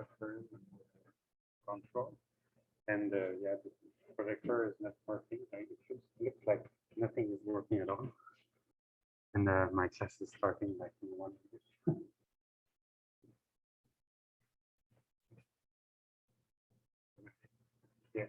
buffer control. And yeah, the projector is not working. It just looks like nothing is working at all. And my class is starting like in 1 minute. Yeah.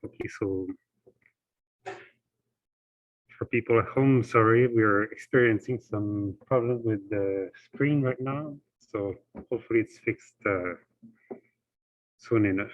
Okay, so for people at home, sorry, we're experiencing some problem with the screen right now. So hopefully it's fixed soon enough.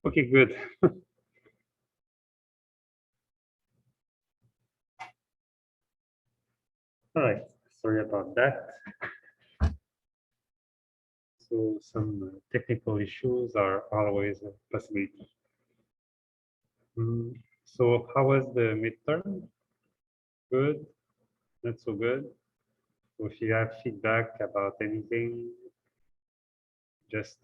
Okay, good. All right, sorry about that. So some technical issues are always a possibility. So how was the midterm? Good, not so good. So if you have feedback about anything, just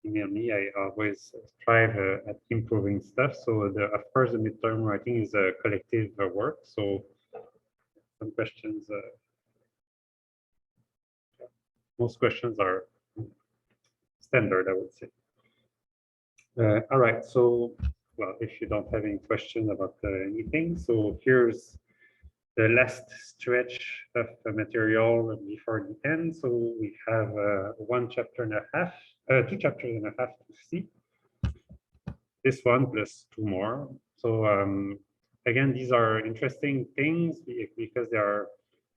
email me. I always strive at improving stuff. So of course, the midterm writing is a collective work. So some questions, most questions are standard, I would say. All right, so, well, if you don't have any question about anything, so here's the last stretch of the material before the end. So we have 1 chapter and a half, 2 chapters and a half to see. This one plus 2 more. So again, these are interesting things because they are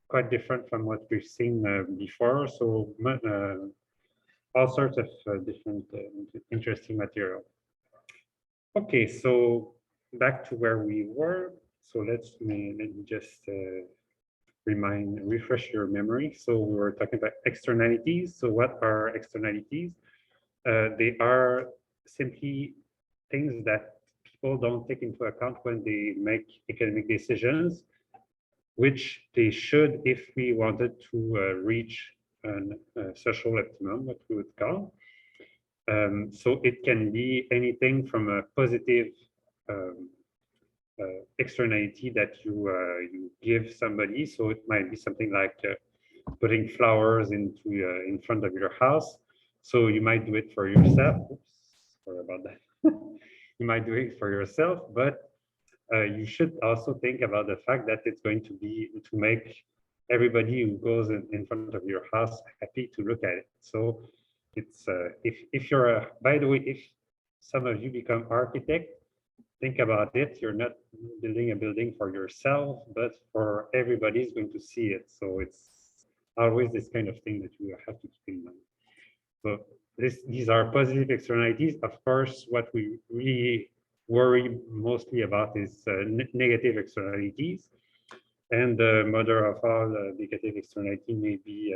quite different from what we've seen before. So all sorts of different interesting material. Okay, so back to where we were. So let me just refresh your memory. So we were talking about externalities. So what are externalities? They are simply things that people don't take into account when they make economic decisions, which they should if we wanted to reach a social optimum, what we would call. So it can be anything from a positive externality that you give somebody. So it might be something like putting flowers into in front of your house. So you might do it for yourself. Oops, sorry about that. You might do it for yourself, but you should also think about the fact that it's going to be to make everybody who goes in front of your house happy to look at it. So it's if you're a, by the way, if some of you become architect, think about it. You're not building a building for yourself, but for everybody's going to see it. So it's always this kind of thing that you have to keep in mind. So these are positive externalities. Of course, what we really worry mostly about is negative externalities. And the mother of all negative externality may be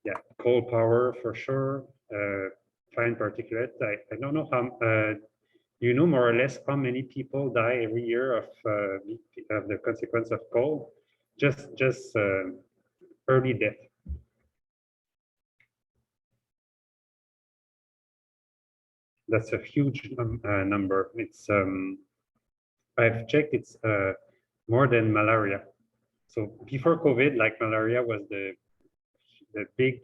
yeah, coal power for sure, fine particulate. I don't know how, you know more or less how many people die every year of the consequence of coal? Just early death. That's a huge number. It's I've checked. It's more than malaria. So before COVID, like malaria was the big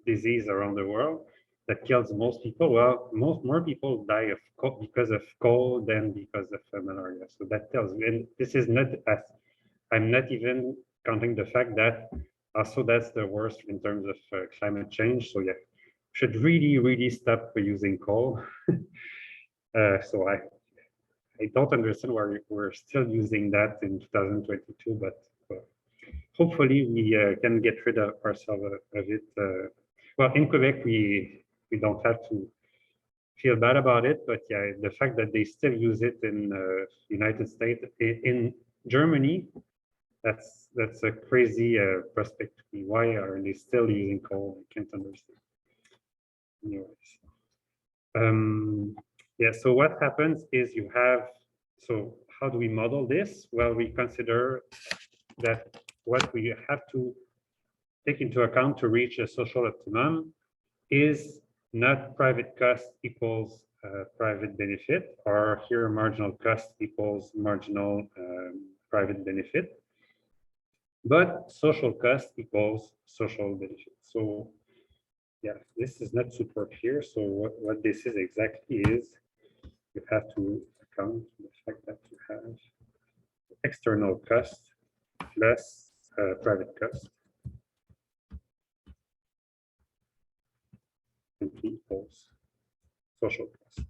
disease around the world that kills most people. Well, more people die of because of coal than because of malaria. So that tells me, and this is not as I'm not even counting the fact that also that's the worst in terms of climate change. So yeah, should really stop using coal. So I don't understand why we're still using that in 2022, but hopefully we can get rid of ourselves of it. Well, in Quebec, we don't have to feel bad about it, but yeah, the fact that they still use it in United States, in Germany, that's a crazy prospect to me. Why are they still using coal? I can't understand. Anyways, yeah. So what happens is you have. So how do we model this? Well, we consider that what we have to take into account to reach a social optimum is not private cost equals private benefit, or here marginal cost equals marginal private benefit, but social cost equals social benefit. So yeah, this is not super clear. So what this is exactly is you have to account for the fact that you have external cost plus private cost equals social cost.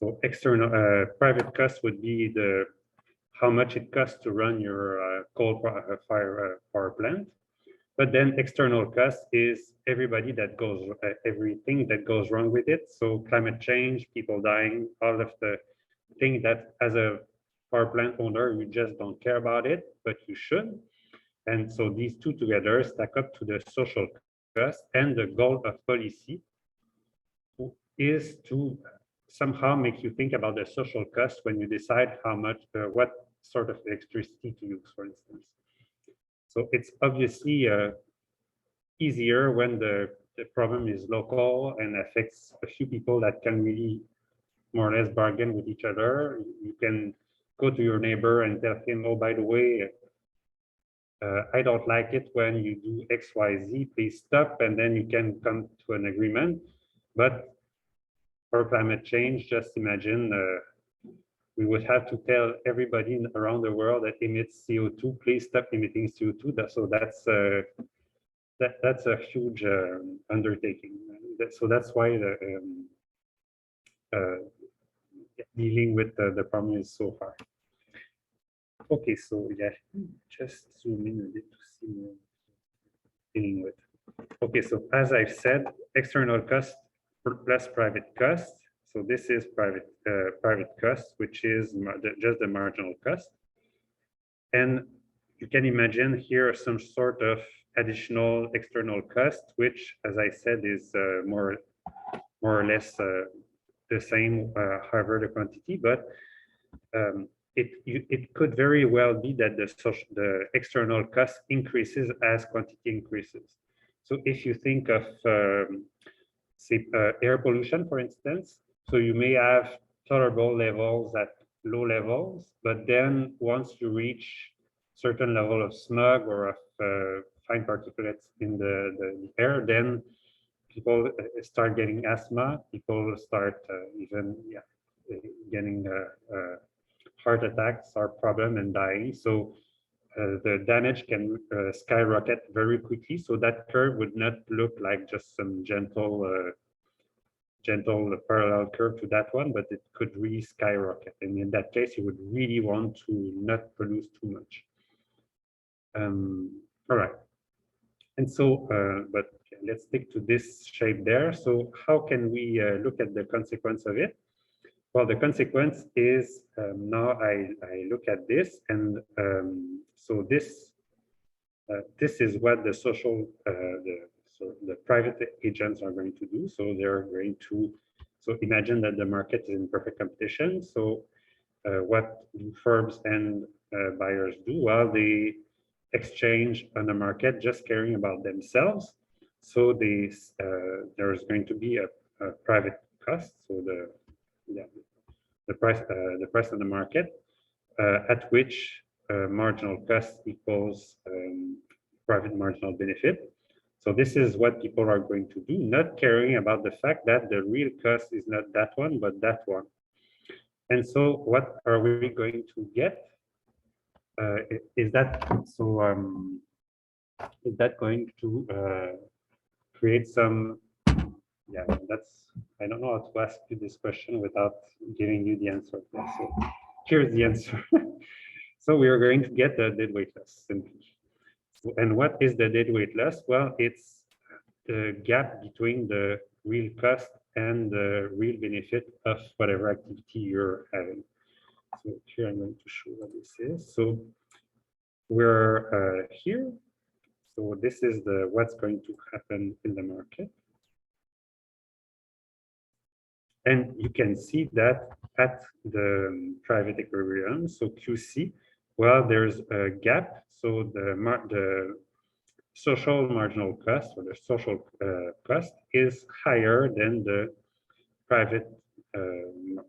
So external private cost would be the how much it costs to run your coal fire power plant. But then external cost is everybody that goes, everything that goes wrong with it. So climate change, people dying, all of the thing that as a power plant owner, you just don't care about it, but you should. And so these two together stack up to the social cost, and the goal of policy is to somehow make you think about the social cost when you decide how much, what sort of electricity to use, for instance. So it's obviously easier when the problem is local and affects a few people that can really more or less bargain with each other. You can go to your neighbor and tell him, oh, by the way, I don't like it when you do X, Y, Z, please stop, and then you can come to an agreement. But for climate change, just imagine we would have to tell everybody around the world that emits CO2, please stop emitting CO2. So that's a huge undertaking. So that's why dealing with the problem is so hard. Okay, so yeah, just zoom in a bit to see more dealing with. Okay, so as I've said, external cost plus private cost. So this is private cost, which is just the marginal cost. And you can imagine here some sort of additional external cost, which, as I said, is more or less the same, however the quantity, but it could very well be that the external cost increases as quantity increases. So if you think of say air pollution, for instance, so you may have tolerable levels at low levels, but then once you reach certain level of smog or of fine particulates in the air, then people start getting asthma. People start even getting heart attacks are problem and dying. So the damage can skyrocket very quickly. So that curve would not look like just some gentle parallel curve to that one, but it could really skyrocket. And in that case, you would really want to not produce too much. All right. And so, but let's stick to this shape there. So how can we look at the consequence of it? Well, the consequence is now I look at this, and so this is what the social the private agents are going to do. So they're going to imagine that the market is in perfect competition. So what do firms and buyers do? Well, they exchange on the market just caring about themselves. So there's going to be a private cost. So the price on the market at which marginal cost equals private marginal benefit. So this is what people are going to do, not caring about the fact that the real cost is not that one, but that one. And so what are we going to get? Is that going to create some, yeah, that's, I don't know how to ask you this question without giving you the answer. So here's the answer. So we are going to get the deadweight loss simply. And what is the deadweight loss? Well, it's the gap between the real cost and the real benefit of whatever activity you're having. So here I'm going to show what this is. So we're here. So this is the what's going to happen in the market. And you can see that at the private equilibrium, so QC, well, there's a gap. So the social marginal cost or the social cost is higher than the private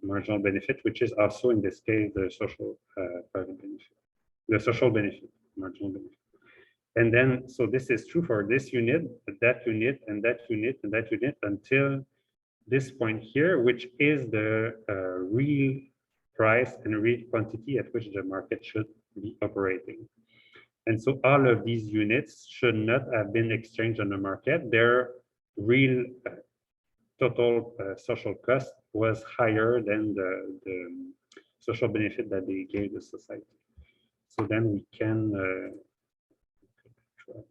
marginal benefit, which is also in this case the social private benefit, the social benefit, marginal benefit. And then, so this is true for this unit, that unit, and that unit, and that unit until this point here, which is the real price and real quantity at which the market should be operating. And so all of these units should not have been exchanged on the market. Their real total social cost was higher than the social benefit that they gave the society. So then we can try.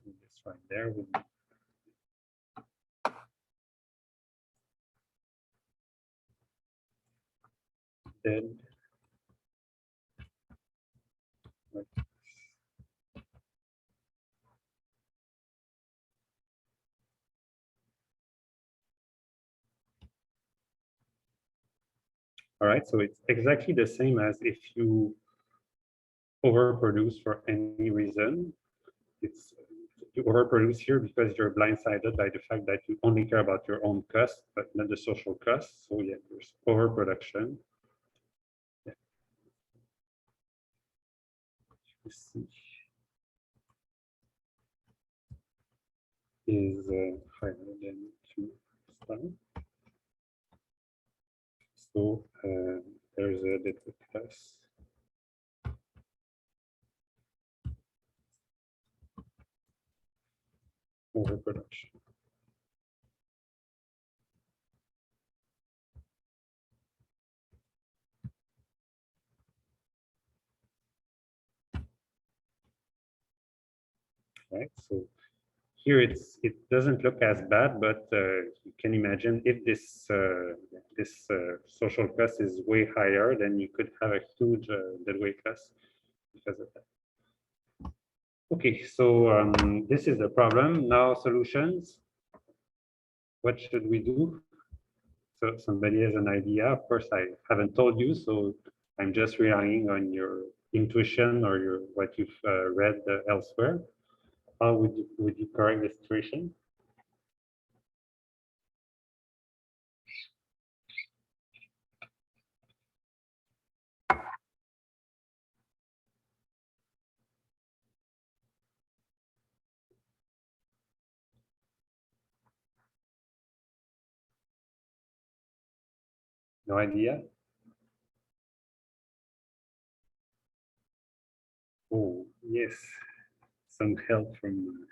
This right there would be dead. All right, so it's exactly the same as if you overproduce for any reason. It's you overproduce here because you're blindsided by the fact that you only care about your own cost, but not the social cost. So yeah, there's overproduction. Yeah. You see, is higher than 2 times. So there's a deadweight loss. Overproduction. Right. So here it doesn't look as bad, but you can imagine if this social cost is way higher, then you could have a huge deadweight loss because of that. Okay, so this is the problem. Now solutions. What should we do? So somebody has an idea. Of course, I haven't told you, so I'm just relying on your intuition or what you've read elsewhere. how would you correct the situation? No idea. Oh, yes. Some help from,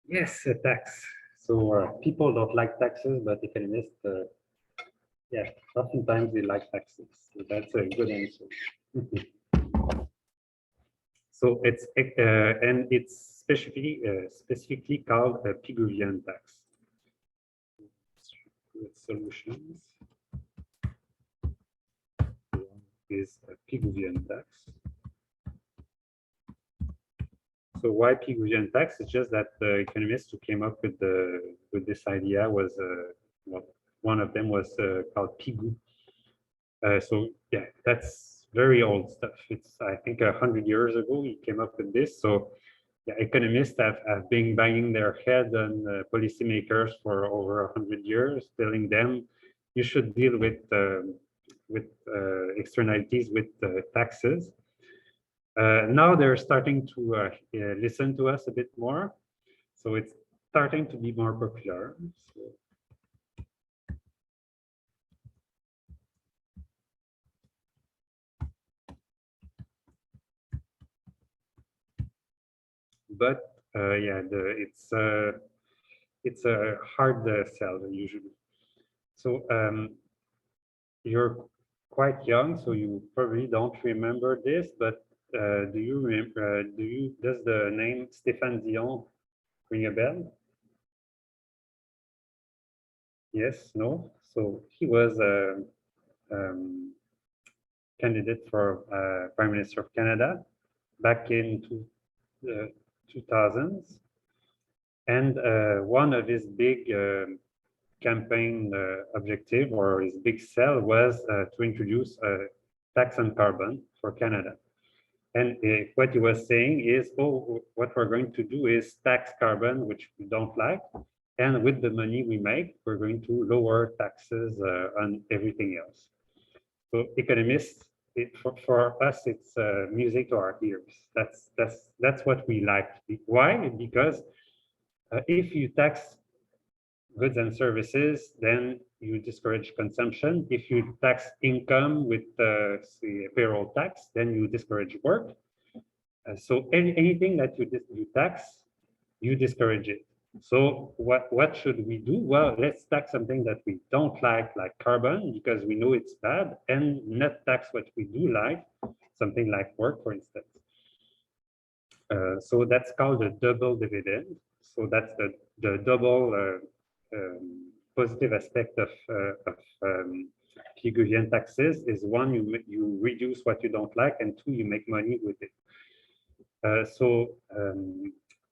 yes, a tax. So people don't like taxes, but economists, yeah, oftentimes they like taxes. So that's a good answer. So it's and it's specifically called a Pigouvian tax. With solutions is a Pigouvian tax. So why Pigouvian tax? It's just that the economists who came up with this idea was well, one of them was called Pigou. So yeah, that's very old stuff. It's I think 100 years ago he came up with this. So yeah, economists have been banging their head on policymakers for over 100 years, telling them you should deal with externalities with taxes. Now they're starting to listen to us a bit more. So it's starting to be more popular. So, but yeah, it's a hard sell usually. So you're quite young, so you probably don't remember this, but do you remember, does the name Stéphane Dion ring a bell? Yes, no? So he was a candidate for Prime Minister of Canada back in 2000s. And one of his big campaign objective or his big sell was to introduce a tax on carbon for Canada. And what he was saying is, oh, what we're going to do is tax carbon, which we don't like. And with the money we make, we're going to lower taxes on everything else. So economists, for us, it's music to our ears. That's what we like. Why? Because if you tax goods and services, then you discourage consumption. If you tax income with, say, payroll tax, then you discourage work. So anything that you tax, you discourage it. So what should we do? Well, let's tax something that we don't like carbon, because we know it's bad, and not tax what we do like, something like work, for instance. So that's called a double dividend. So that's the double positive aspect of Pigouvian taxes is one, you reduce what you don't like, and two, you make money with it.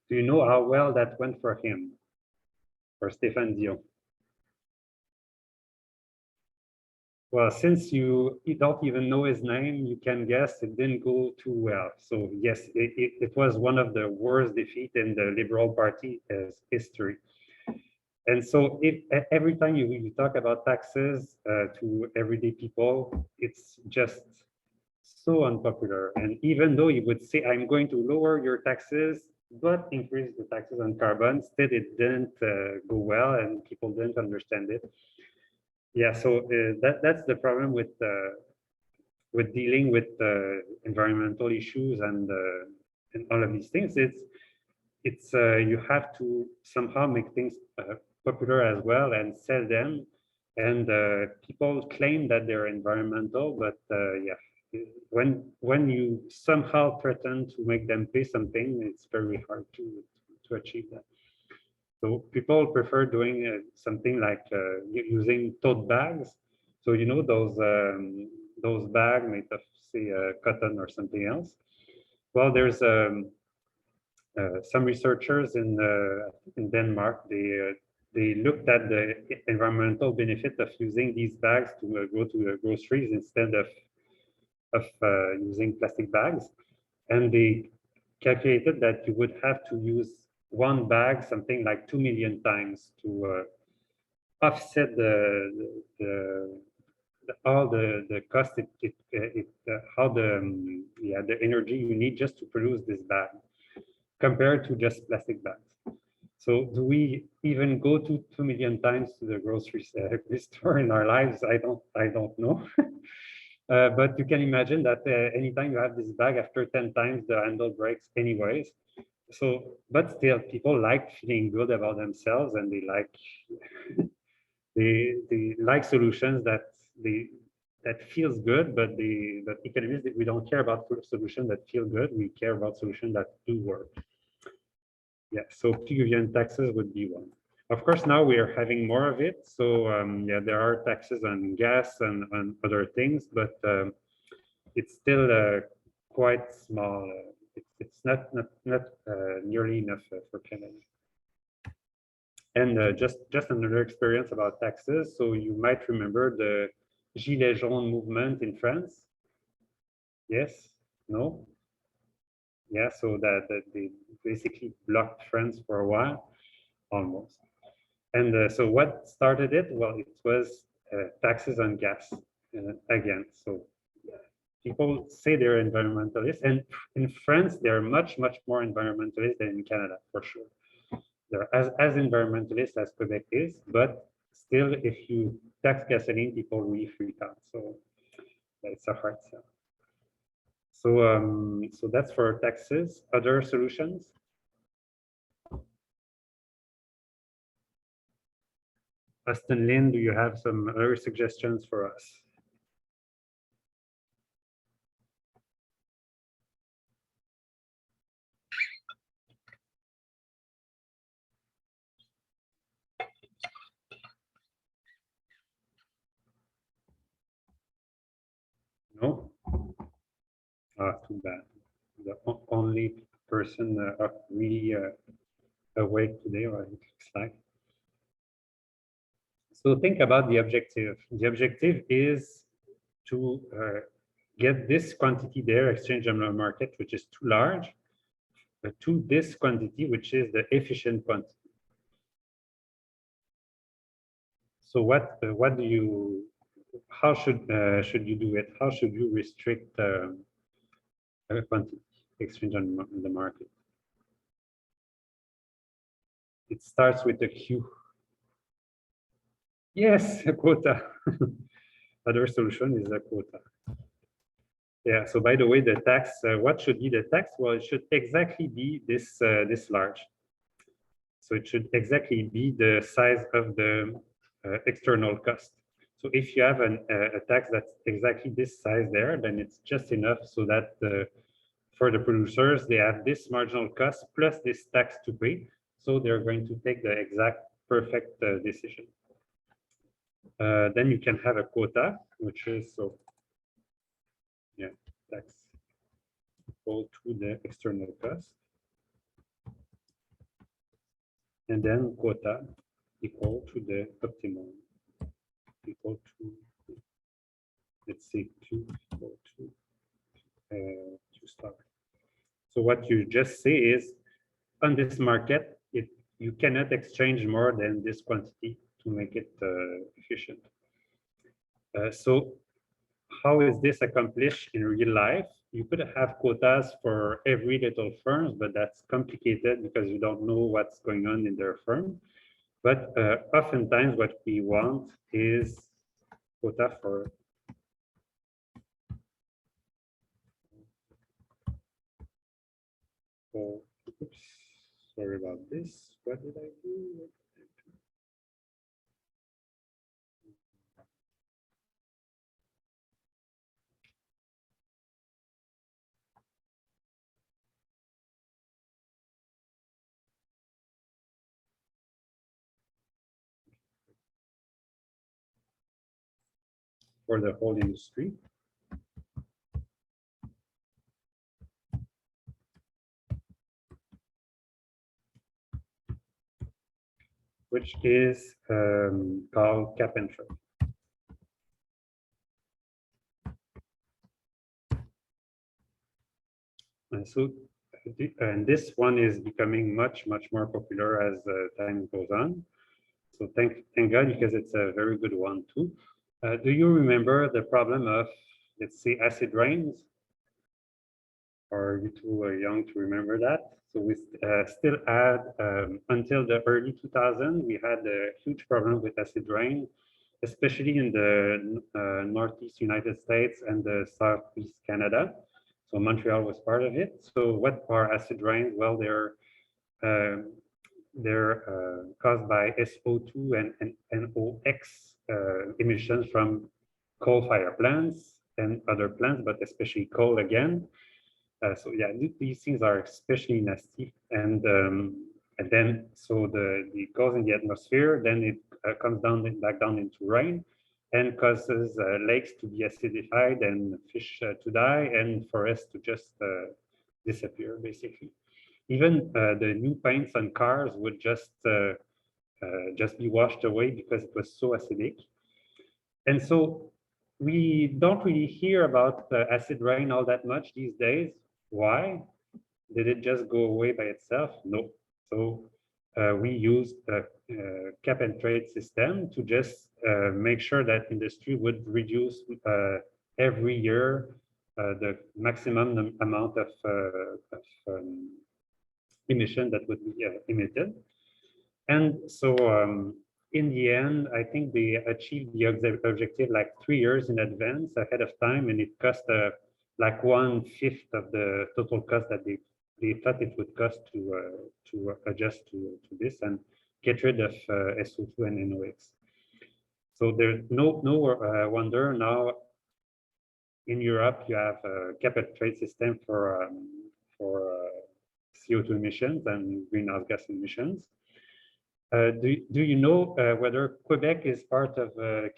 Do you know how well that went for him, for Stéphane Dion? Well, since you don't even know his name, you can guess it didn't go too well. So yes, it was one of the worst defeats in the Liberal Party's history. And so if every time you talk about taxes to everyday people, it's just so unpopular. And even though you would say, I'm going to lower your taxes, but increase the taxes on carbon, instead it didn't go well and people didn't understand it. Yeah, so that's the problem with dealing with environmental issues and all of these things. It's you have to somehow make things popular as well and sell them. And people claim that they're environmental, but yeah, when you somehow threaten to make them pay something, it's very hard to achieve that. So people prefer doing something like using tote bags. So you know those bags made of, say, cotton or something else. Well, there's some researchers in Denmark. They looked at the environmental benefit of using these bags to go to the groceries instead of using plastic bags, and they calculated that you would have to use one bag something like 2 million times to offset all the cost how the energy you need just to produce this bag compared to just plastic bags. So do we even go to 2 million times to the grocery store in our lives? I don't know. But you can imagine that anytime you have this bag, after 10 times the handle breaks anyways. So, but still, people like feeling good about themselves, and they like they like solutions that feels good. But economists, we don't care about solutions that feel good. We care about solutions that do work. Yeah, so PUVN taxes would be one. Of course, now we are having more of it. So yeah, there are taxes on gas and on other things, but it's still quite small. It's not nearly enough for Canada. And just another experience about taxes. So you might remember the Gilets jaunes movement in France. Yes? No? Yeah, so that they basically blocked France for a while, almost. And so what started it? Well, it was taxes on gas again. So people say they're environmentalists, and in France, they're much more environmentalist than in Canada, for sure. They're as environmentalist as Quebec is, but still, if you tax gasoline, people really freak out. So it's a hard sell. So that's for taxes. Other solutions? Austin Lin, do you have some other suggestions for us? No? Ah, too bad. The only person really awake today, or it looks like. So think about the objective. The objective is to get this quantity there, exchange on the market, which is too large, to this quantity, which is the efficient quantity. So what do you, how should you do it? How should you restrict quantity exchange on the market? It starts with a Q. Yes, a quota. Other solution is a quota. Yeah, so by the way, the tax, what should be the tax? Well, it should exactly be this large. So it should exactly be the size of the external cost. So if you have a tax that's exactly this size there, then it's just enough so that for the producers, they have this marginal cost plus this tax to pay. So they're going to take the exact perfect decision. Then you can have a quota, which is so, yeah, tax equal to the external cost. And then quota equal to the optimum, equal to, let's say, 2 equal to 2 star. So what you just say is, on this market, you cannot exchange more than this quantity to make it efficient. So how is this accomplished in real life? You could have quotas for every little firm, but that's complicated because you don't know what's going on in their firm. But oftentimes what we want is quota for oops, sorry about this. What did I do? For the whole industry. Which is called cap and trade. And so and this one is becoming much more popular as time goes on. So thank God, because it's a very good one too. Do you remember the problem of, let's say, acid rains? Or are you too young to remember that? So we still had, until the early 2000s, we had a huge problem with acid rain, especially in the Northeast United States and the Southeast Canada. So Montreal was part of it. So what are acid rains? Well, they're caused by SO2 and NOx emissions from coal-fired plants and other plants, but especially coal again. So yeah, these things are especially nasty, and then so the goes in the atmosphere, then it comes down back down into rain, and causes lakes to be acidified and fish to die and forests to just disappear basically. Even the new paints on cars would just be washed away because it was so acidic. And so we don't really hear about acid rain all that much these days. Why? Did it just go away by itself? No. So we used a cap and trade system to just make sure that industry would reduce every year the maximum amount of emission that would be emitted. And so in the end, I think they achieved the objective like 3 years in advance, ahead of time, and it cost like 1/5 of the total cost that they thought it would cost to adjust to this and get rid of SO2 and NOx. So there's no wonder now in Europe you have a cap and trade system for CO2 emissions and greenhouse gas emissions. Do you know whether Quebec is part of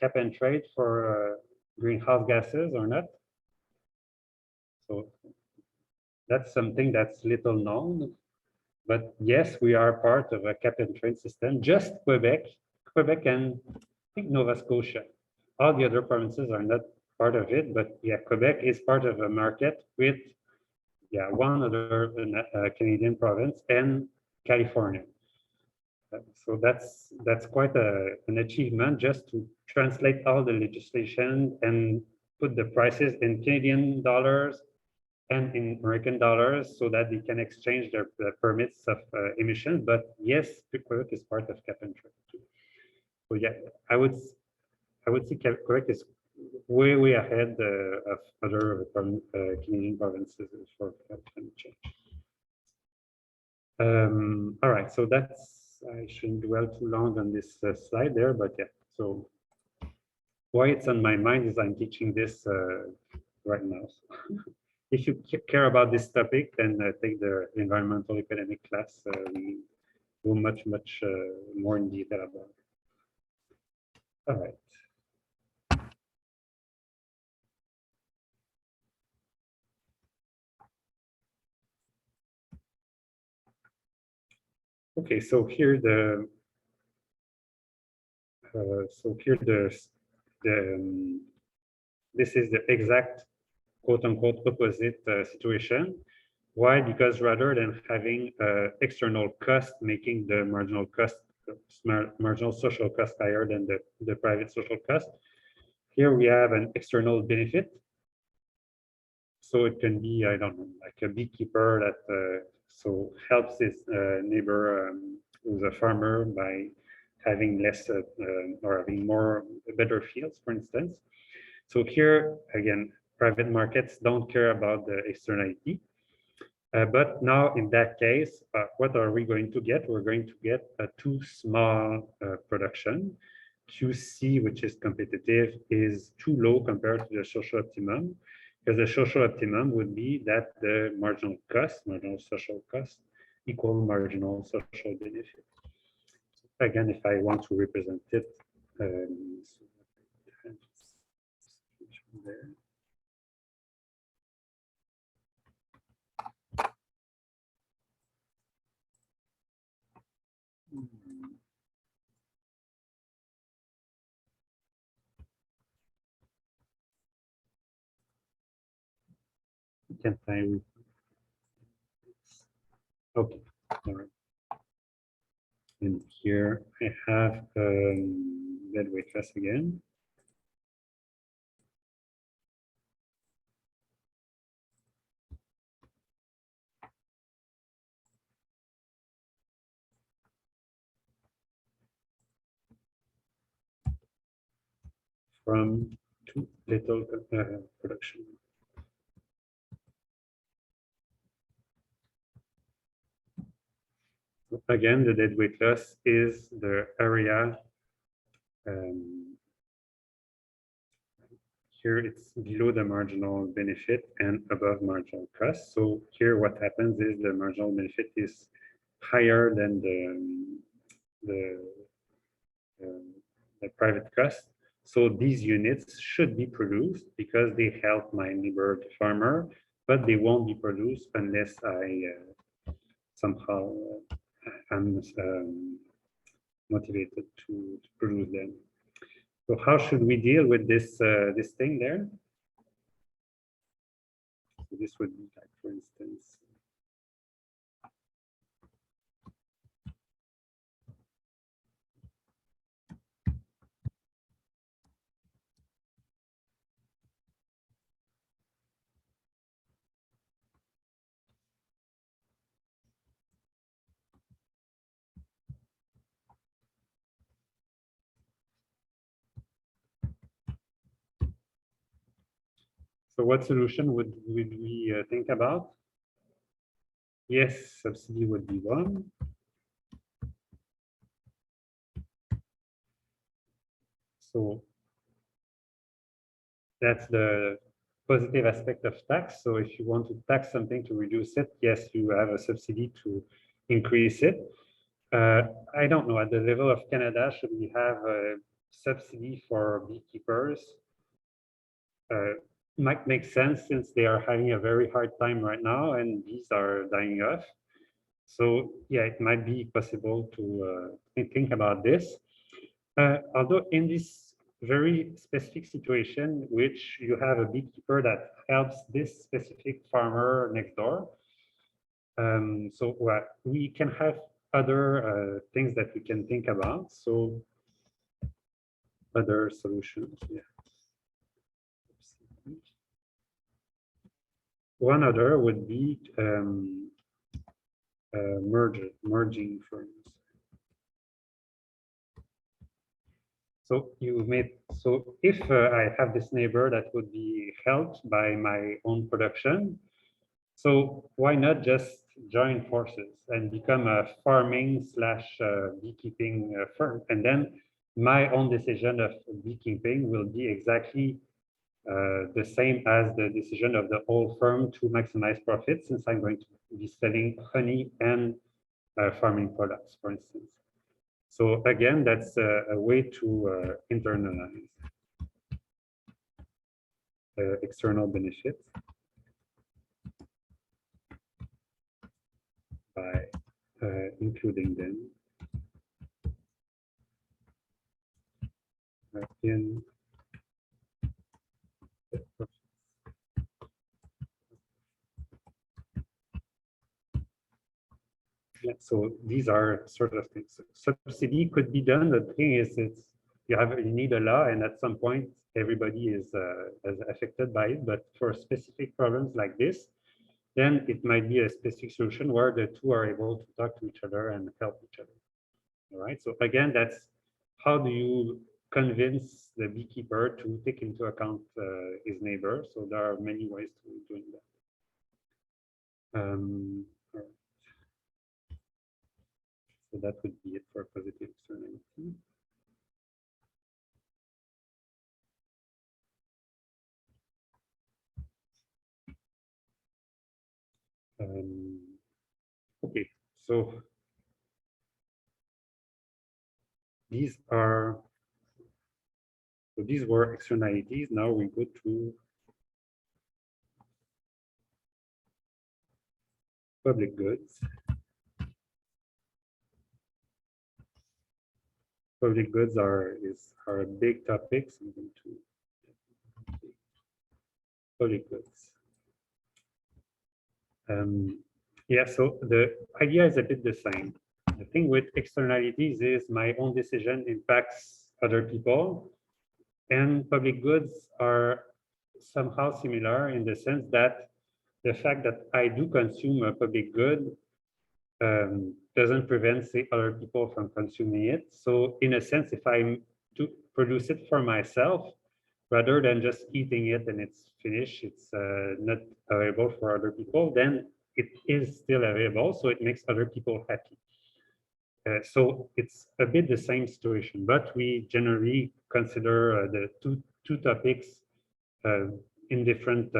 cap and trade for greenhouse gases or not? So that's something that's little known, but yes, we are part of a cap and trade system. Just Quebec and I think Nova Scotia. All the other provinces are not part of it, but yeah, Quebec is part of a market with one other Canadian province and California. So that's quite an achievement, just to translate all the legislation and put the prices in Canadian dollars and in American dollars so that they can exchange their permits of emissions. But yes, Quebec is part of cap and trade too. So yeah, I would say Quebec is way ahead of other Canadian provinces for climate change. All right, so I shouldn't dwell too long on this slide there, but yeah, so why it's on my mind is I'm teaching this right now. So if you care about this topic, then take the environmental academic class. We go much more in detail about it. All right. Okay, so here this is the exact quote-unquote opposite situation. Why? Because rather than having external cost making the marginal social cost higher than the private social cost, here we have an external benefit. So it can be, I don't know, like a beekeeper that so helps his neighbor who's a farmer by having less or having better fields, for instance. So here again, private markets don't care about the externality. But now in that case, what are we going to get? We're going to get a too small production. QC, which is competitive, is too low compared to the social optimum, because the social optimum would be that the marginal social cost, equal marginal social benefit. Again, if I want to represent it, there. Can't I? Okay, all right. And here I have deadweight class again. From too little production. Again, the deadweight loss is the area. Here it's below the marginal benefit and above marginal cost. So here what happens is the marginal benefit is higher than the, the private cost. So these units should be produced because they help my neighbor, the farmer, but they won't be produced unless I somehow am motivated to produce them. So how should we deal with this this thing there? So this would be like, for instance, so what solution would we think about? Yes, subsidy would be one. So that's the positive aspect of tax. So if you want to tax something to reduce it, yes, you have a subsidy to increase it. I don't know, at the level of Canada, should we have a subsidy for beekeepers? Might make sense since they are having a very hard time right now and bees are dying off. So yeah, it might be possible to think about this. Although in this very specific situation, which you have a beekeeper that helps this specific farmer next door, so we can have other things that we can think about. So other solutions, yeah. One other would be merging firms. So if I have this neighbor that would be helped by my own production, so why not just join forces and become a farming slash beekeeping firm? And then my own decision of beekeeping will be exactly the same as the decision of the whole firm to maximize profit, since I'm going to be selling honey and farming products, for instance. So again, that's a way to internalize external benefits by including them in the profit. Yeah, so these are sort of things. Subsidy could be done. The thing is, you need a law, and at some point, everybody is affected by it. But for specific problems like this, then it might be a specific solution where the two are able to talk to each other and help each other. All right. So again, that's how do you convince the beekeeper to take into account his neighbor? So there are many ways to doing that. So that would be it for positive externality. Okay, so these were externalities. Now we go to public goods. Public goods are a big topic. So I'm going to public goods. Yeah, so the idea is a bit the same. The thing with externalities is my own decision impacts other people, and public goods are somehow similar in the sense that the fact that I do consume a public good doesn't prevent, say, other people from consuming it. So in a sense, if I to produce it for myself, rather than just eating it and it's finished, it's not available for other people, then it is still available. So it makes other people happy. So it's a bit the same situation, but we generally consider the two topics uh, in different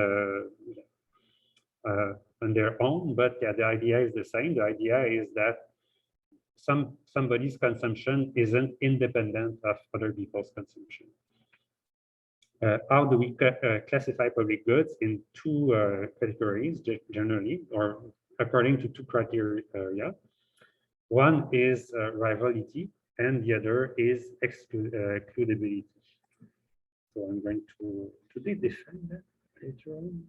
on their own. But yeah, the idea is the same. The idea is that somebody's consumption isn't independent of other people's consumption. How do we classify public goods in two categories generally, or according to two criteria? One is rivalry, and the other is excludability. So I'm going to define that later on.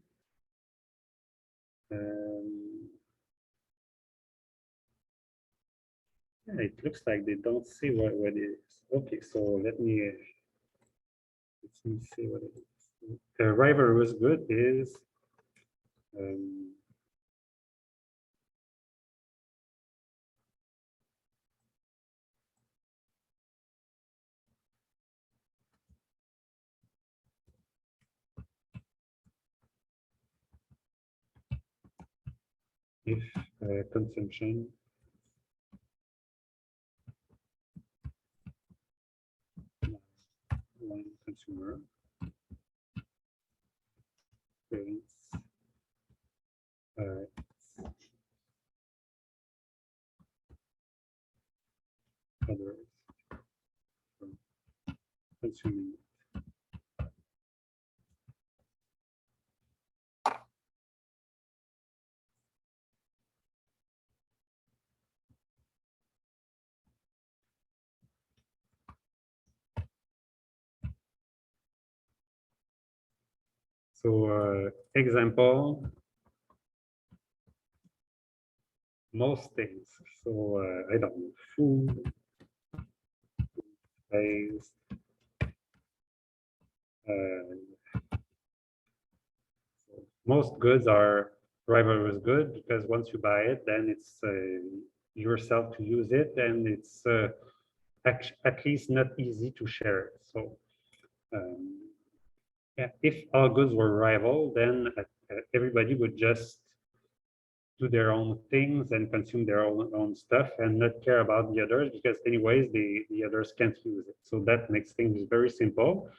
Yeah, it looks like they don't see what it is. Okay, so let me see what it is. Rivalry was good is um, if consumption one consumer prevents others from consuming. So example, most things. So I don't know, food, space, most goods are rivalrous good because once you buy it, then it's yourself to use it, and it's at least not easy to share it. So yeah, if all goods were rival, then everybody would just do their own things and consume their own stuff and not care about the others because anyways the others can't use it. So that makes things very simple.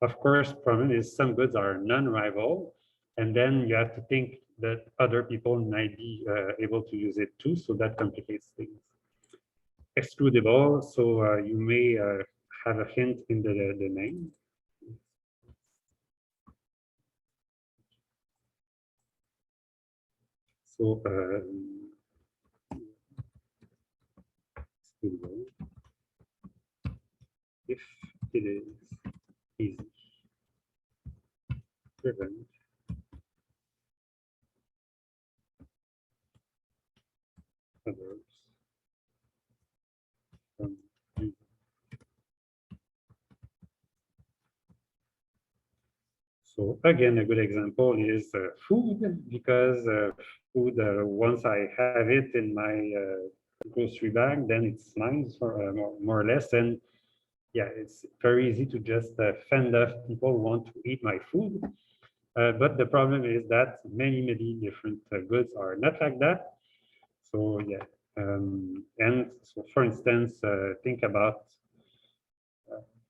Of course, problem is some goods are non-rival, and then you have to think that other people might be able to use it too, so that complicates things. Excludable, so you may have a hint in the name. So excludable if it is easy, prevent others from using. So again, a good example is food, because food, once I have it in my grocery bag, then it's mine for more or less. And yeah, it's very easy to just fend off people who want to eat my food. But the problem is that many different goods are not like that. So yeah, and so for instance, think about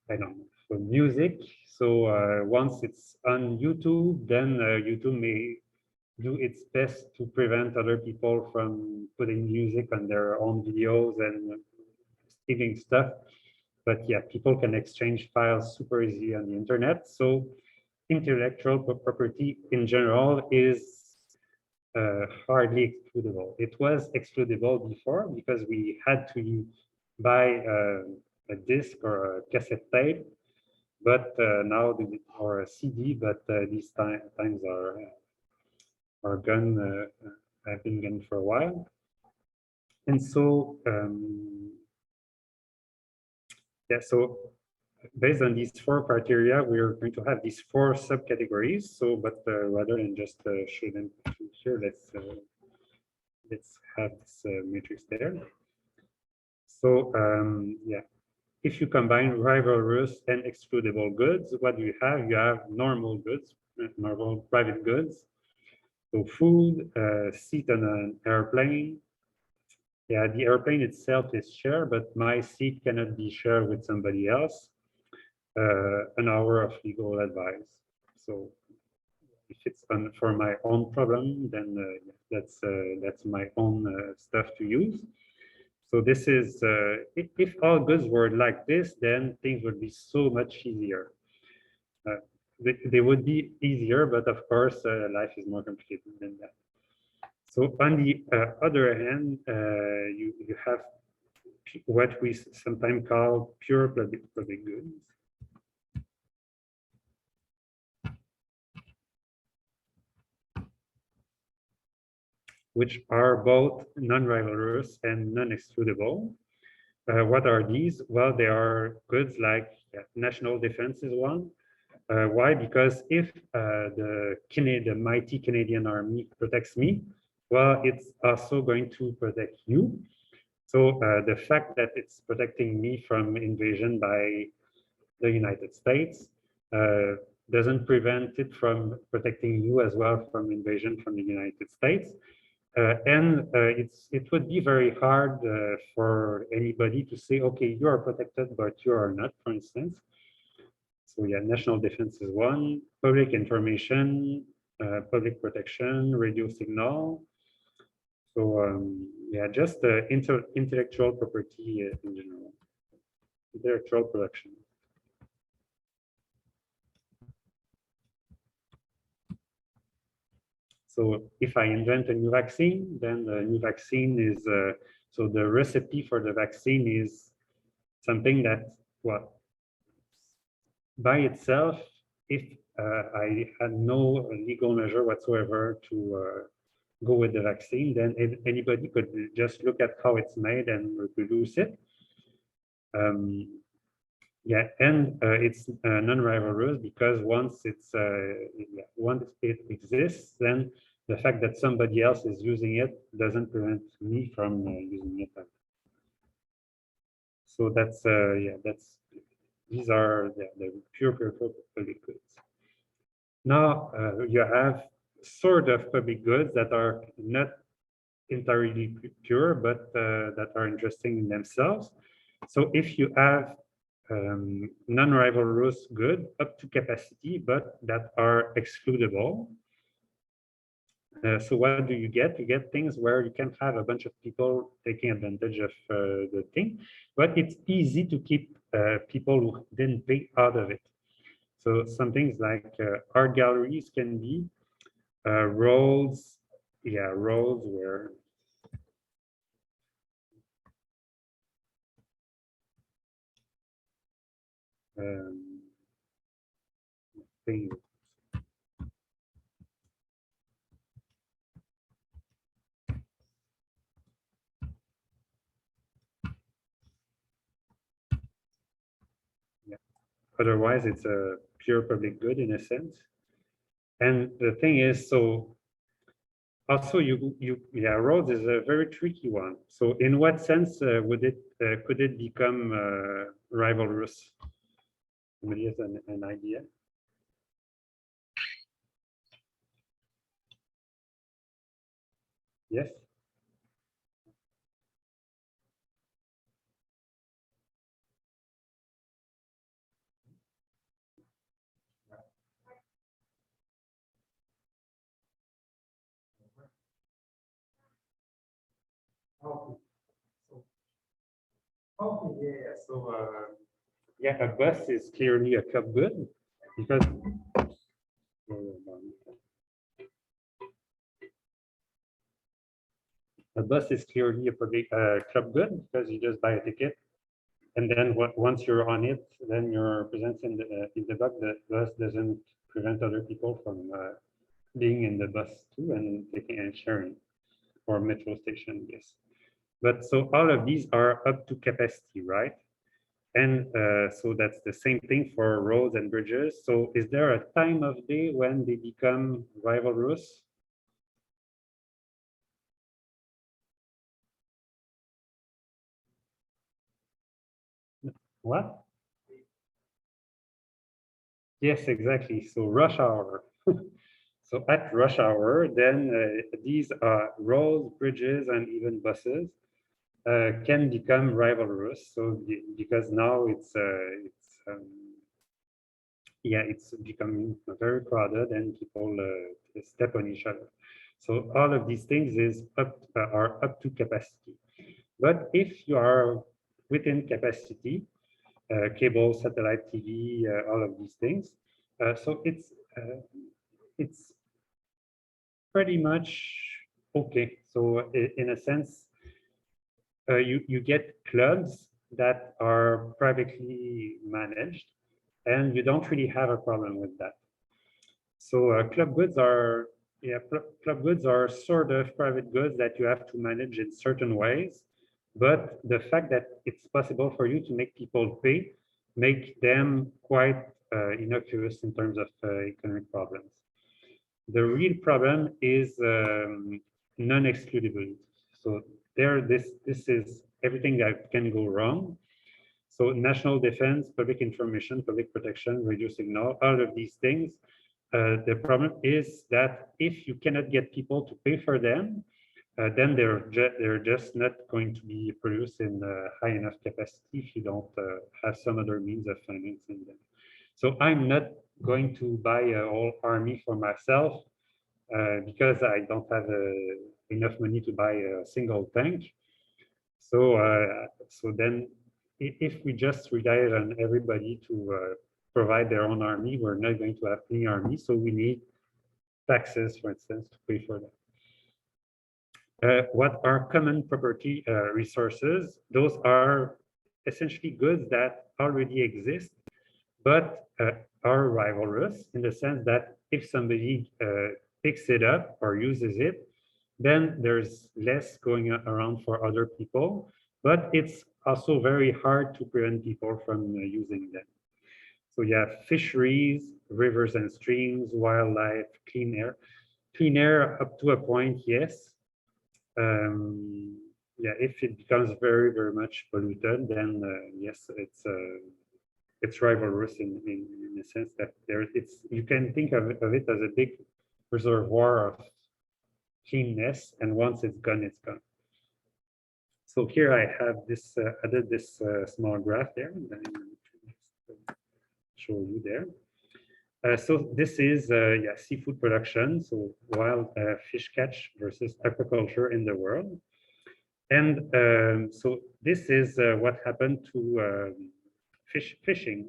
I don't know, for music. So once it's on YouTube, then YouTube may do its best to prevent other people from putting music on their own videos and stealing stuff. But yeah, people can exchange files super easy on the internet. So intellectual property in general is hardly excludable. It was excludable before because we had to buy a disc or a cassette tape, but now or a CD. But these times are gone. I've been getting for a while. And so, yeah, so based on these four criteria, we're going to have these four subcategories. So, but rather than just show them here, let's have this matrix there. So, yeah, if you combine rivalrous and excludable goods, what do you have? You have normal goods, normal private goods. So food, seat on an airplane. Yeah, the airplane itself is shared, but my seat cannot be shared with somebody else. An hour of legal advice. So if it's for my own problem, then that's my own stuff to use. So this is, if all goods were like this, then things would be so much easier. They would be easier, but of course, life is more complicated than that. So on the other hand, you have what we sometimes call pure public goods. Which are both non-rivalrous and non-excludable. What are these? Well, they are goods like national defense is one. Why? Because if the mighty Canadian Army protects me, well, it's also going to protect you. So the fact that it's protecting me from invasion by the United States doesn't prevent it from protecting you as well from invasion from the United States. It would be very hard for anybody to say, okay, you are protected, but you are not, for instance. So yeah, national defense is one, public information, public protection, radio signal. So yeah, just intellectual property in general, intellectual production. So if I invent a new vaccine, then the new vaccine is, so the recipe for the vaccine is something that, well, by itself, if I had no legal measure whatsoever to go with the vaccine, then anybody could just look at how it's made and reproduce it. Yeah, and it's non-rivalrous because once it exists, then the fact that somebody else is using it doesn't prevent me from using it. So that's these are the pure public goods. Now you have sort of public goods that are not entirely pure, but that are interesting in themselves. So if you have non-rivalrous good up to capacity, but that are excludable. So what do you get? You get things where you can have a bunch of people taking advantage of the thing, but it's easy to keep people who didn't pay out of it. So some things like art galleries can be roads, yeah, roads where things. Yeah. Otherwise, it's a pure public good in a sense. And the thing is, so also yeah, roads is a very tricky one. So in what sense could it become rivalrous? Somebody has an idea? Yes. Okay. So, okay, yeah. So yeah, a bus is clearly a club good because a bus is clearly a public club good because you just buy a ticket, and then once you're on it, then your presence in the bus doesn't prevent other people from being in the bus too and taking and sharing. or metro station, yes. But so all of these are up to capacity, right? And so that's the same thing for roads and bridges. So is there a time of day when they become rivalrous? What? Yes, exactly. So rush hour. So at rush hour, then these roads, bridges, and even buses can become rivalrous. So because now yeah, it's becoming very crowded and people step on each other. So all of these things are up to capacity. But if you are within capacity, cable, satellite TV, all of these things, so it's pretty much okay. So in a sense, you get clubs that are privately managed, and you don't really have a problem with that. So club goods are, yeah, club goods are sort of private goods that you have to manage in certain ways. But the fact that it's possible for you to make people pay make them quite innocuous in terms of economic problems. The real problem is non-excludability. So this is everything that can go wrong. So national defense, public information, public protection, radio signal, all of these things. The problem is that if you cannot get people to pay for them, then they're just not going to be produced in high enough capacity if you don't have some other means of financing them. So I'm not going to buy a whole army for myself because I don't have enough money to buy a single tank. So so then if we just rely on everybody to provide their own army, we're not going to have any army. So we need taxes, for instance, to pay for that. What are common property resources? Those are essentially goods that already exist, but are rivalrous in the sense that if somebody picks it up or uses it, then there's less going around for other people, but it's also very hard to prevent people from using them. So you have fisheries, rivers and streams, wildlife, clean air. Clean air up to a point, yes. Yeah, if it becomes very, very much polluted, then yes, it's rivalrous in the sense that you can think of it as a big reservoir of cleanness, and once it's gone, it's gone. So here I have this added this small graph there that I'm show you there. So this is yeah, seafood production, so wild fish catch versus aquaculture in the world. And so this is what happened to fishing,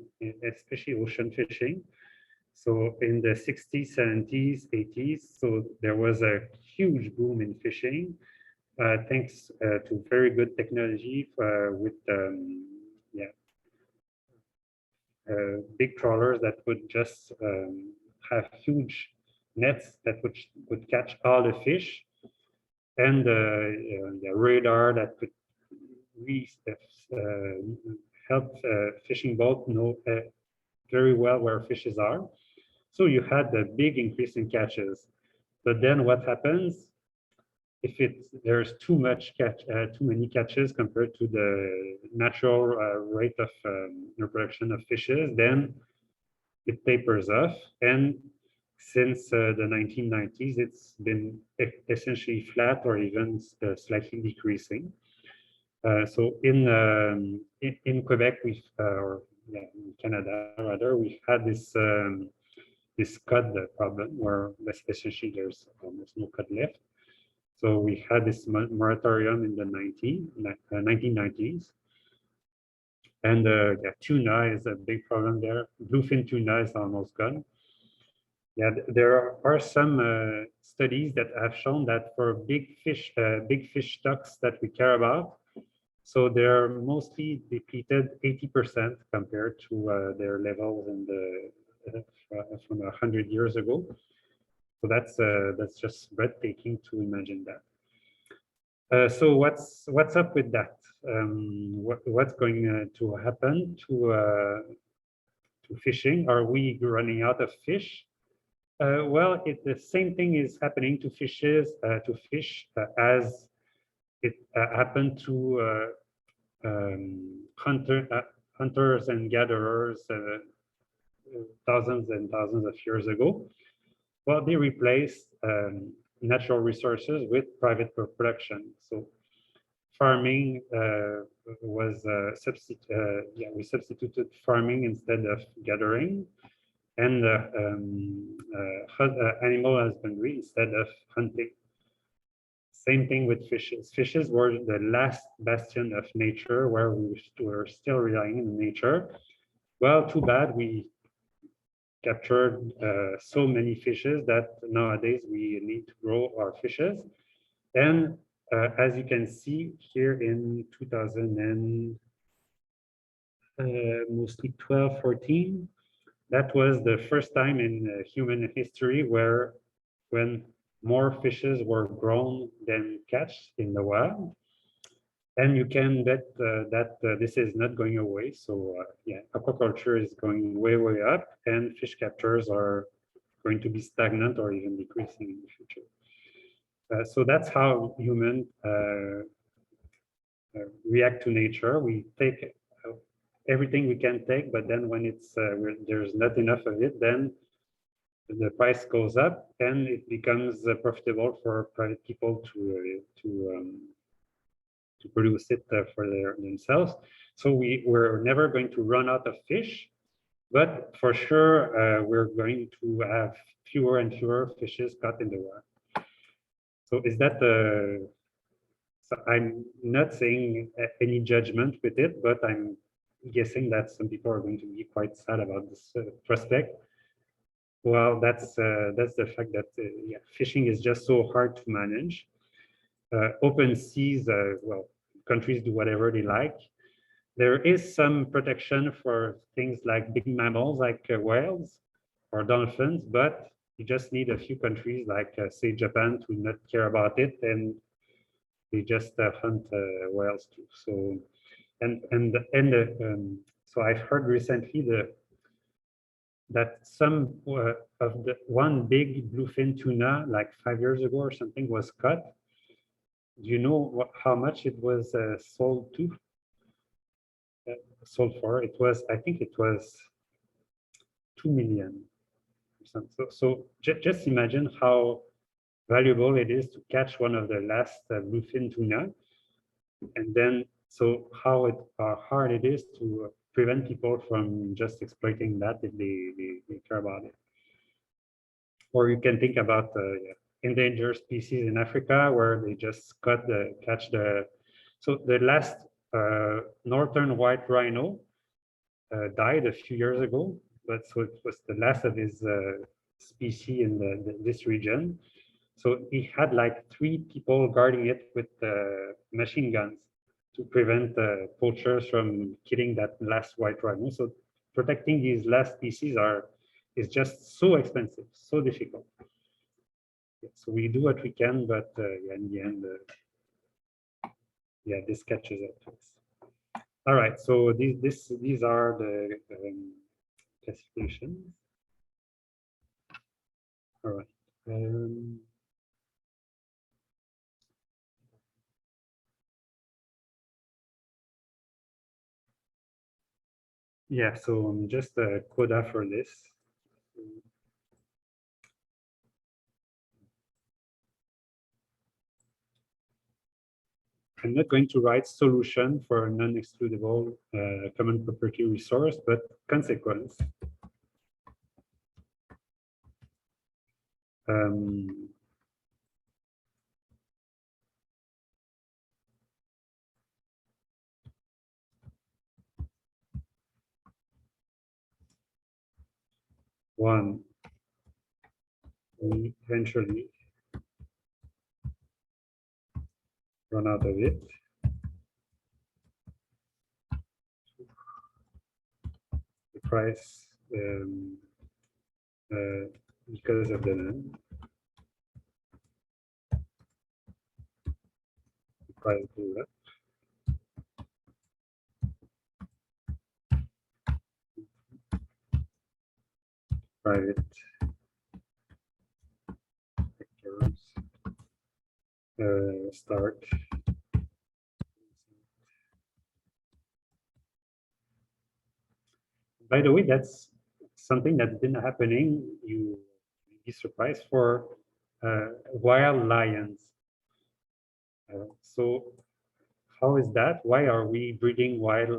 especially ocean fishing. So in the 60s, 70s, 80s, so there was a huge boom in fishing, thanks to very good technology with yeah, big trawlers that would just have huge nets that would catch all the fish, and the radar that could really help fishing boat know very well where fishes are. So you had a big increase in catches. But then what happens if there's too many catches compared to the natural rate of reproduction of fishes, then it tapers off. And since the 1990s, it's been essentially flat or even slightly decreasing. So in Quebec, or yeah, in Canada rather, we've had this cod problem where essentially there's almost no cod left. So we had this moratorium in the 1990s. And yeah, tuna is a big problem there. Bluefin tuna is almost gone. Yeah, there are some studies that have shown that for big fish stocks that we care about, so they're mostly depleted 80% compared to their levels in from 100 years ago. So that's just breathtaking to imagine that. So what's up with that? What's going to happen to fishing? Are we running out of fish? Well, the same thing is happening to fish as it happened to hunters and gatherers thousands and thousands of years ago. Well, they replaced natural resources with private production. So farming was we substituted farming instead of gathering, and animal husbandry instead of hunting. Same thing with fishes. Fishes were the last bastion of nature where we were still relying on nature. Well, too bad we captured so many fishes that nowadays we need to grow our fishes. And as you can see here in 2000 and mostly 12, 14, that was the first time in human history when more fishes were grown than catch in the wild. And you can bet that this is not going away. So yeah, aquaculture is going way, way up, and fish captures are going to be stagnant or even decreasing in the future. So that's how humans react to nature. We take everything we can take, but then when there's not enough of it, then the price goes up and it becomes profitable for private people to produce it for themselves. So we're never going to run out of fish, but for sure we're going to have fewer and fewer fishes caught in the wild. So is that so I'm not saying any judgment with it, but I'm guessing that some people are going to be quite sad about this prospect. Well, that's the fact that yeah, fishing is just so hard to manage. Open seas, well, countries do whatever they like. There is some protection for things like big mammals like whales or dolphins, but you just need a few countries like say Japan to not care about it, and they just hunt whales too. So so I've heard recently that some of the one big bluefin tuna like 5 years ago or something was caught. Do you know how much it was sold to? Sold for? It was, I think it was 2 million. So just imagine how valuable it is to catch one of the last bluefin tuna, and then so how hard it is to prevent people from just exploiting that if they care about it. Or you can think about endangered species in Africa where they just catch the. So the last northern white rhino died a few years ago, but so it was the last of his species in this region. So he had like 3 people guarding it with machine guns to prevent poachers from killing that last white rhino. So protecting these last species is just so expensive, so difficult. Yeah, so we do what we can, but yeah, in the end, yeah, this catches up to us. All right, so these are the classifications. All right. Yeah, so just a coda for this. I'm not going to write solution for a non-excludable common property resource, but consequence. One, we eventually run out of it. The price because of the land. try to do that. Private vectors. Start. By the way, that's something that's been happening. You be surprised for wild lions. So how is that? Why are we breeding wild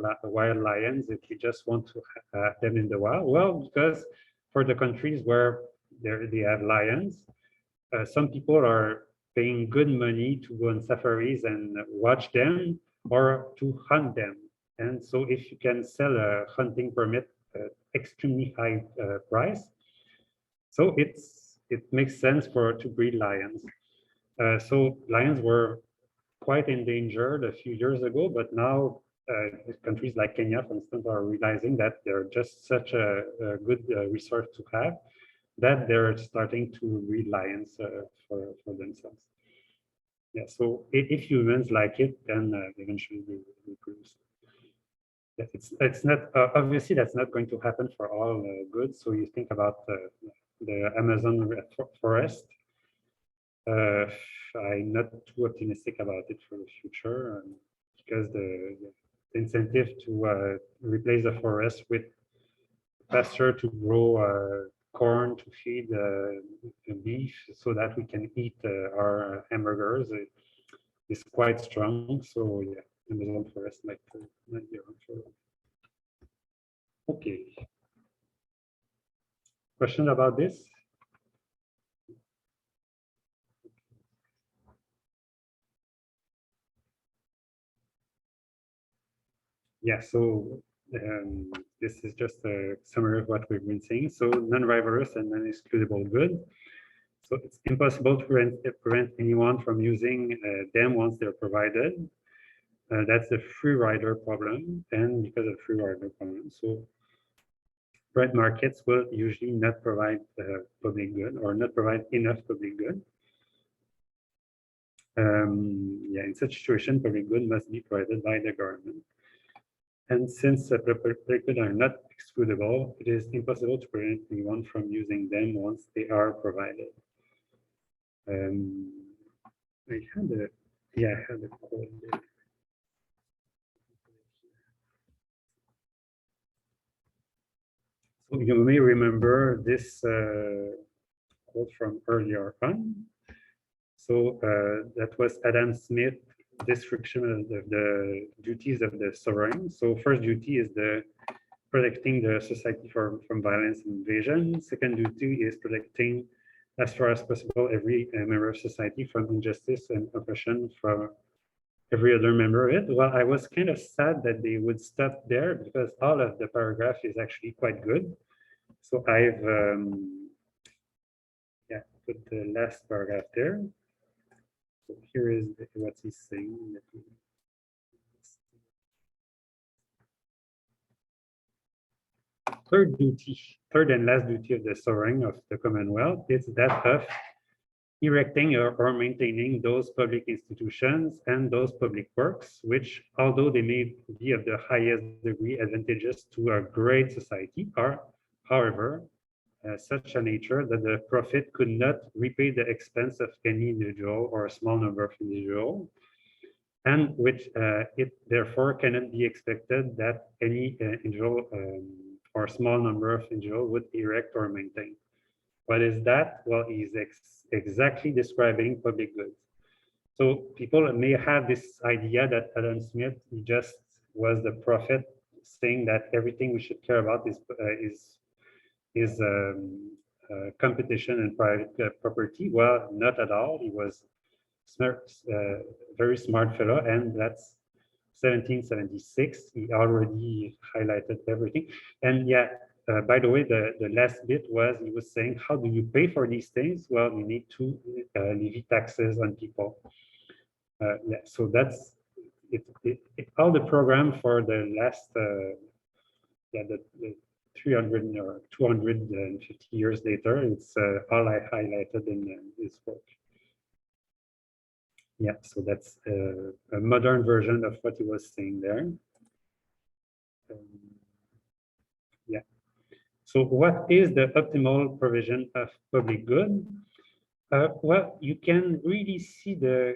lions if we just want to have them in the wild? Well, because for the countries where they have lions, some people are paying good money to go on safaris and watch them or to hunt them. And so if you can sell a hunting permit at extremely high price, so it makes sense to breed lions. So lions were quite endangered a few years ago, but now countries like Kenya, for instance, are realizing that they're just such a good resource to have that they're starting to breed lions for themselves. Yeah, so if humans like it, then eventually we produce. Yeah, it's not obviously that's not going to happen for all goods. So you think about the Amazon forest. I'm not too optimistic about it for the future because the incentive to replace the forest with pasture to grow corn to feed beef so that we can eat our hamburgers is quite strong. So yeah, Amazon forest might be around for. Okay. Question about this? Yeah, so this is just a summary of what we've been saying. So non-rivalrous and non-excludable good. So it's impossible to prevent anyone from using them once they're provided. That's the free rider problem, and because of free rider problem, so private markets will usually not provide public good or not provide enough public good. Yeah, in such situation, public good must be provided by the government. And since public good are not excludable, it is impossible to prevent anyone from using them once they are provided. I had a quote there. So you may remember this quote from earlier on. So that was Adam Smith description of the duties of the sovereign. So first duty is the protecting the society from violence and invasion. Second duty is protecting as far as possible every member of society from injustice and oppression from every other member of it. Well, I was kind of sad that they would stop there because all of the paragraph is actually quite good. So I've put the last paragraph there. So here is what he's saying. Third and last duty of the sovereign of the Commonwealth is that of erecting or maintaining those public institutions and those public works, which, although they may be of the highest degree advantageous to a great society, are, however, such a nature that the profit could not repay the expense of any individual or a small number of individuals, and which it therefore cannot be expected that any individual or small number of individuals would erect or maintain. What is that? Well, he's exactly describing public goods. So people may have this idea that Adam Smith just was the prophet saying that everything we should care about is competition and private property. Well, not at all. He was smart, very smart fellow, and that's 1776. He already highlighted everything. And yeah, by the way, the last bit was he was saying, how do you pay for these things? Well, you need to levy taxes on people. Yeah, so that's all the program for the last the 300 or 250 years later. It's all I highlighted in this book. Yeah, so that's a modern version of what he was saying there. Yeah. So what is the optimal provision of public good? Well, you can really see the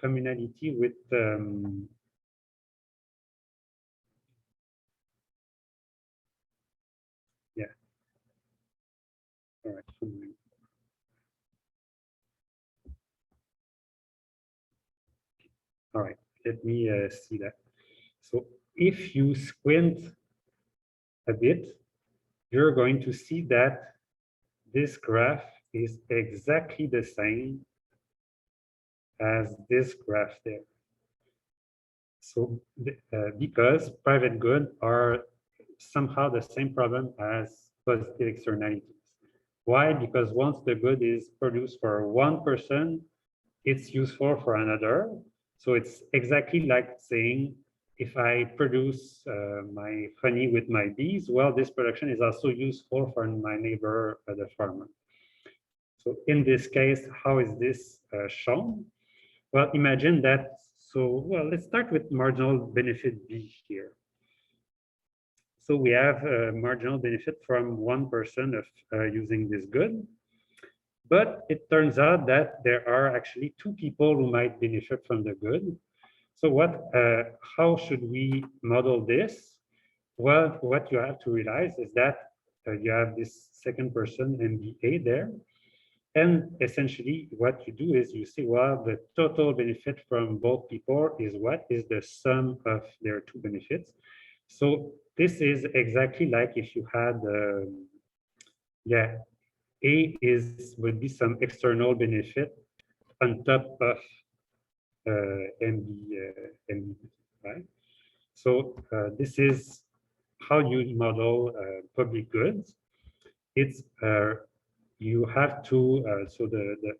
communality with yeah. All right. All right. Let me see that. So if you squint a bit, you're going to see that this graph is exactly the same as this graph there. So because private good are somehow the same problem as positive externalities. Why? Because once the good is produced for one person, it's useful for another. So it's exactly like saying, if I produce my honey with my bees, well, this production is also useful for my neighbor, the farmer. So in this case, how is this shown? Well, imagine that. So, well, let's start with marginal benefit B here. So we have a marginal benefit from one person of using this good. But it turns out that there are actually two people who might benefit from the good. So how should we model this? Well, what you have to realize is that you have this second person, MBA there. And essentially what you do is you see, well, the total benefit from both people is what is the sum of their two benefits. So this is exactly like if you had, yeah, A would be some external benefit on top of MB, right? So this is how you model public goods. It's you have to so the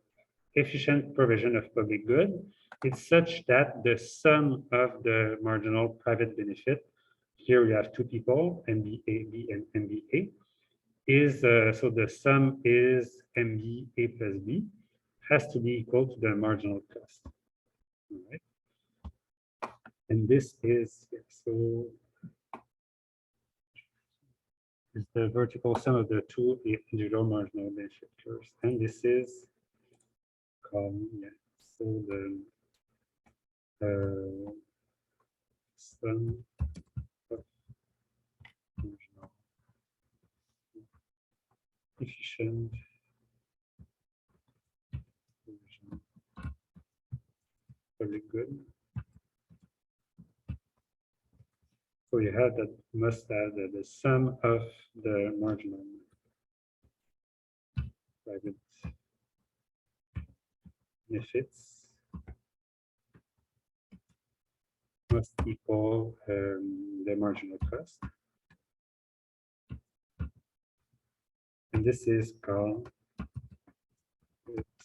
efficient provision of public good is such that the sum of the marginal private benefit, here you have two people, MBA and MBA, is so the sum is MBA plus B, has to be equal to the marginal cost. All right. And this is so is the vertical sum of the two individual marginal benefit curves, and this is column. Yeah. So the sum of marginal efficient public good. So you have that must have the sum of the marginal private benefits must equal the marginal cost. And this is called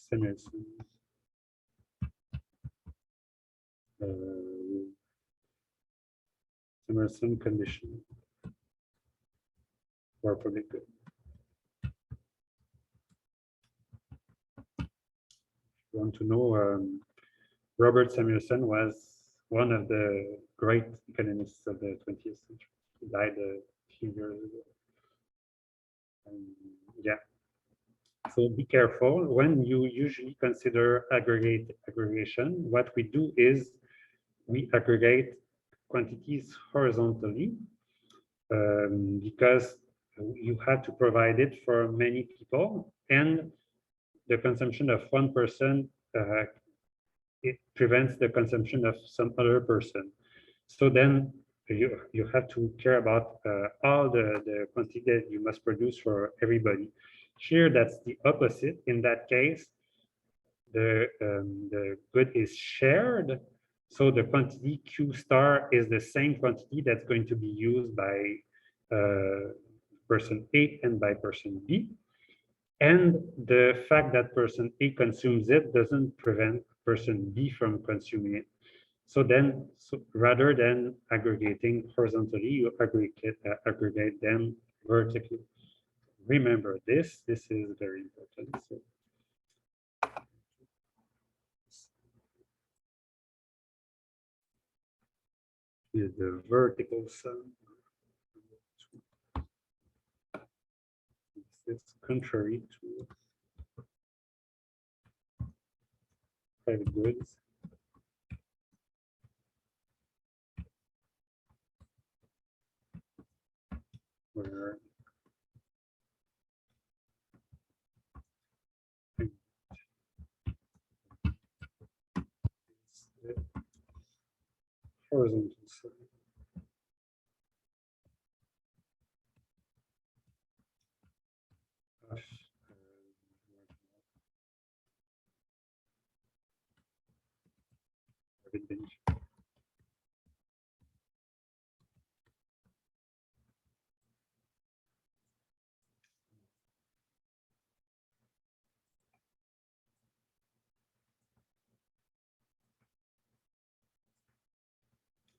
Samuelson Samuelson condition for public good. If you want to know, Robert Samuelson was one of the great economists of the 20th century. He died a few years ago. Yeah. So be careful when you usually consider aggregation. What we do is we aggregate quantities horizontally because you have to provide it for many people, and the consumption of one person it prevents the consumption of some other person. So then you have to care about all the quantity that you must produce for everybody. Here, that's the opposite. In that case, the good is shared. So the quantity Q star is the same quantity that's going to be used by person A and by person B. And the fact that person A consumes it doesn't prevent person B from consuming it. So then, rather than aggregating horizontally, you aggregate them vertically. Remember this. This is very important. So, is the vertical sum. It's contrary to private goods. Where it's the horizontal sum. Of,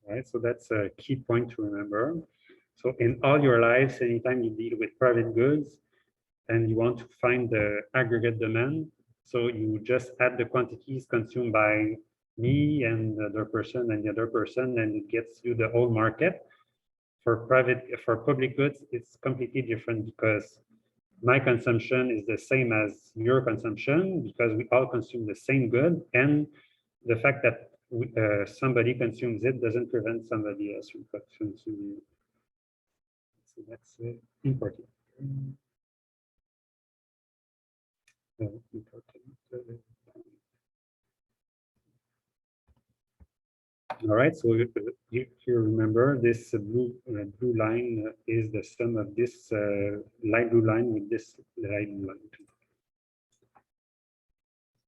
right, so that's a key point to remember. So in all your lives, anytime you deal with private goods and you want to find the aggregate demand, so you just add the quantities consumed by me and the other person and the other person, and it gets you the whole market. For public goods, it's completely different because my consumption is the same as your consumption because we all consume the same good, and the fact that somebody consumes it doesn't prevent somebody else from consuming it. So that's important. All right, so if you remember, this blue line is the sum of this light blue line with this light blue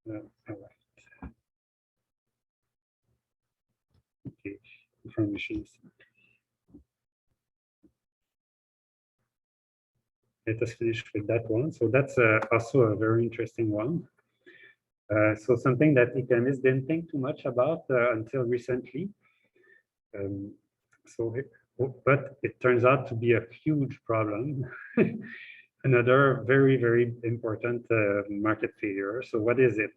line. All right. Okay, information. Let us finish with that one. So that's also a very interesting one. So something that economists didn't think too much about until recently. But it turns out to be a huge problem. Another very, very important market failure. So what is it?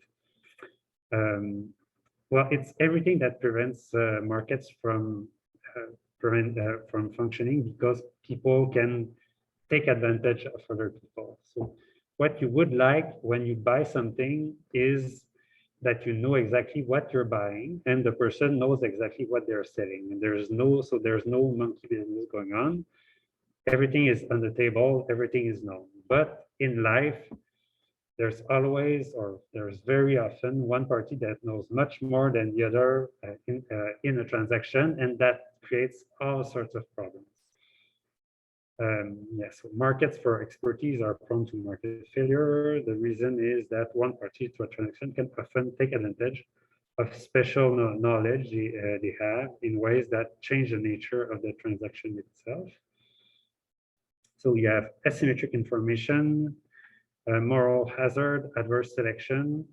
Well, it's everything that prevents markets from functioning because people can take advantage of other people. So what you would like when you buy something is that you know exactly what you're buying and the person knows exactly what they're selling. And there's no monkey business going on. Everything is on the table, everything is known. But in life, there's always, or there's very often, one party that knows much more than the other in a transaction, and that creates all sorts of problems. Yes, so markets for expertise are prone to market failure. The reason is that one party to a transaction can often take advantage of special knowledge they have in ways that change the nature of the transaction itself. So you have asymmetric information, moral hazard, adverse selection.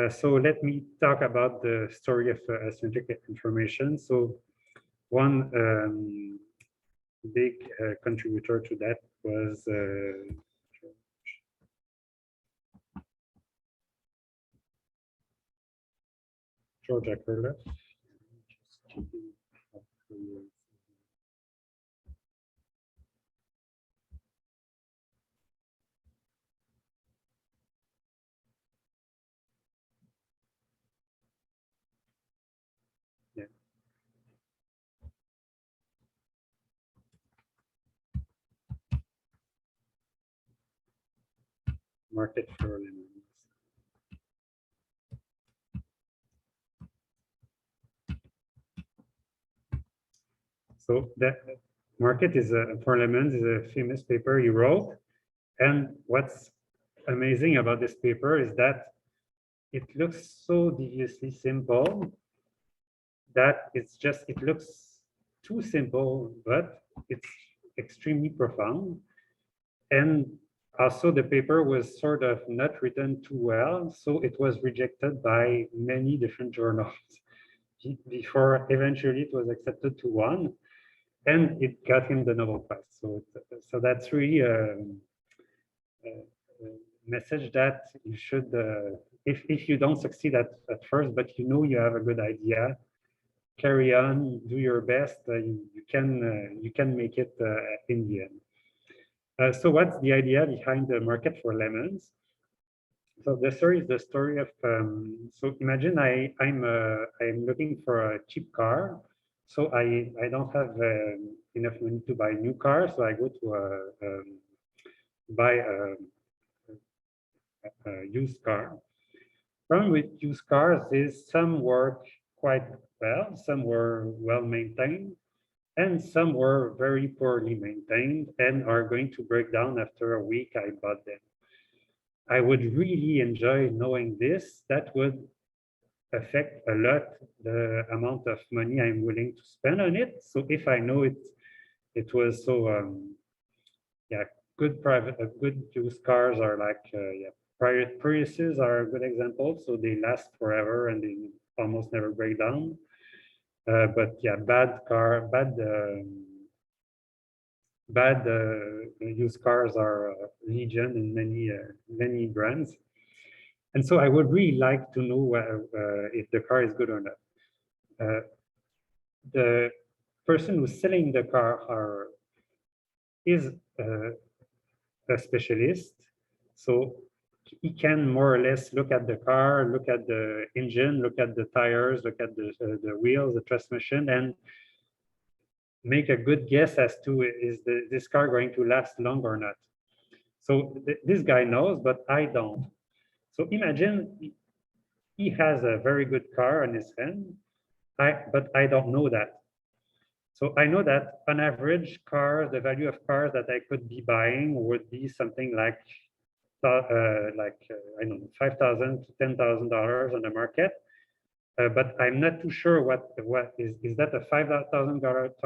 So let me talk about the story of asymmetric information. So one big contributor to that was George Akerlof. Yeah. Market for lemons. So that market is for lemons is a famous paper he wrote. And what's amazing about this paper is that it looks so deviously simple that it looks too simple, but it's extremely profound. And also the paper was sort of not written too well, so it was rejected by many different journals before eventually it was accepted to one, and it got him the Nobel Prize. So that's really a message that you should, if you don't succeed at first, but you know you have a good idea, carry on, do your best. You can make it in the end. So what's the idea behind the market for lemons? So the story is the story of so imagine I'm looking for a cheap car. So I don't have enough money to buy a new car, so I go to buy a used car. Problem with used cars is some work quite well, some were well maintained, and some were very poorly maintained and are going to break down after a week I bought them. I would really enjoy knowing this. That would affect a lot the amount of money I'm willing to spend on it. So if I know it was so yeah, good used cars are like yeah, Priuses are a good example. So they last forever and they almost never break down. But yeah, bad used cars are legion in many brands. And so I would really like to know if the car is good or not. The person who's selling the car is a specialist. So he can more or less look at the car, look at the engine, look at the tires, look at the wheels, the transmission, and make a good guess as to this car going to last long or not. So this guy knows, but I don't. So imagine he has a very good car on his hand, but I don't know that. So I know that on average, the value of cars that I could be buying would be something like I don't know, $5,000 to $10,000 on the market. But I'm not too sure what is that a $5,000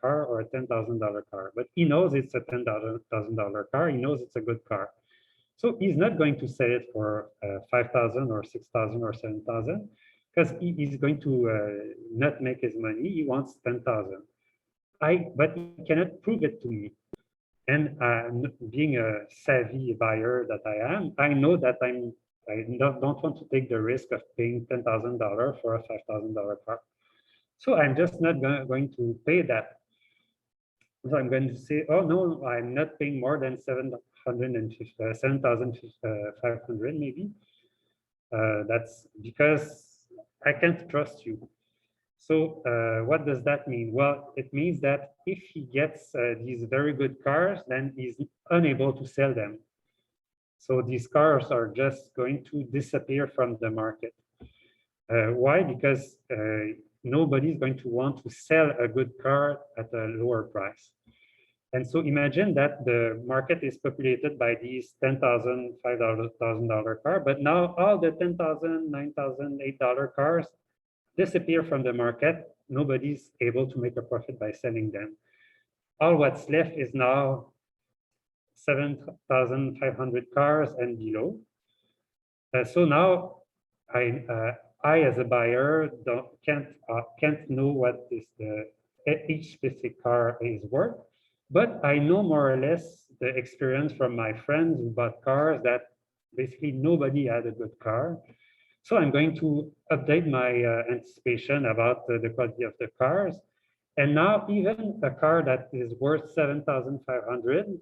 car or a $10,000 car? But he knows it's a $10,000 car. He knows it's a good car. So he's not going to sell it for 5,000 or 6,000 or 7,000 because he's going to not make his money. He wants 10,000. But he cannot prove it to me. And being a savvy buyer that I am, I know that I don't want to take the risk of paying $10,000 for a $5,000 car. So I'm just not going to pay that. So I'm going to say, oh no, I'm not paying more than 7,500 maybe. That's because I can't trust you. So what does that mean? Well, it means that if he gets these very good cars, then he's unable to sell them. So these cars are just going to disappear from the market. Why? Because nobody's going to want to sell a good car at a lower price. And so imagine that the market is populated by these $10,000, $5,000 car, but now all the $10,000, $9,000, $8 cars disappear from the market. Nobody's able to make a profit by selling them. All what's left is now 7,500 cars and below. So now I as a buyer can't know what each specific car is worth, but I know more or less the experience from my friends who bought cars that basically nobody had a good car. So I'm going to update my anticipation about the quality of the cars. And now even a car that is worth 7,500,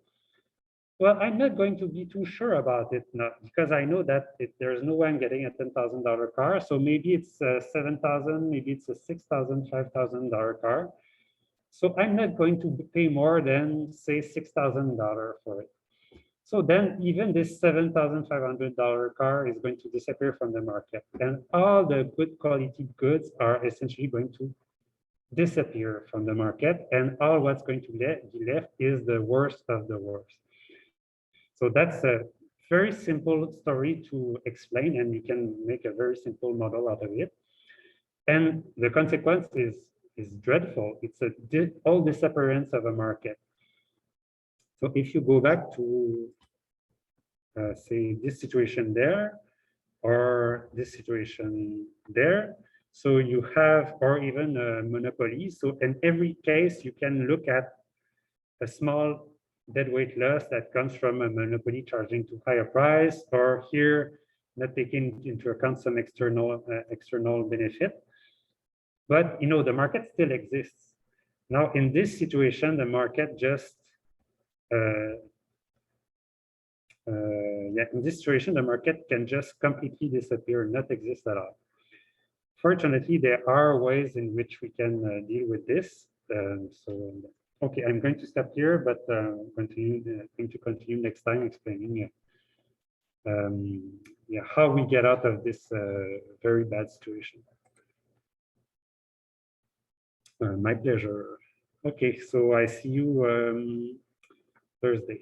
well, I'm not going to be too sure about it now because I know that there's no way I'm getting a $10,000 car. So maybe it's 7,000, maybe it's a $6,000, $5,000 car. So I'm not going to pay more than say $6,000 for it. So then even this $7,500 car is going to disappear from the market. And all the good quality goods are essentially going to disappear from the market. And all what's going to be left is the worst of the worst. So that's a very simple story to explain, and you can make a very simple model out of it. And the consequence is dreadful. It's all disappearance of a market. So if you go back to say this situation there, or this situation there, so you have, or even a monopoly. So in every case, you can look at a small deadweight loss that comes from a monopoly charging too high a price, or here not taking into account some external benefit. But the market still exists. Now, in this situation, the market just in this situation, the market can just completely disappear, not exist at all. Fortunately, there are ways in which we can deal with this. Okay, I'm going to stop here, but I'm going to continue next time explaining how we get out of this very bad situation. My pleasure. Okay, so I see you Thursday.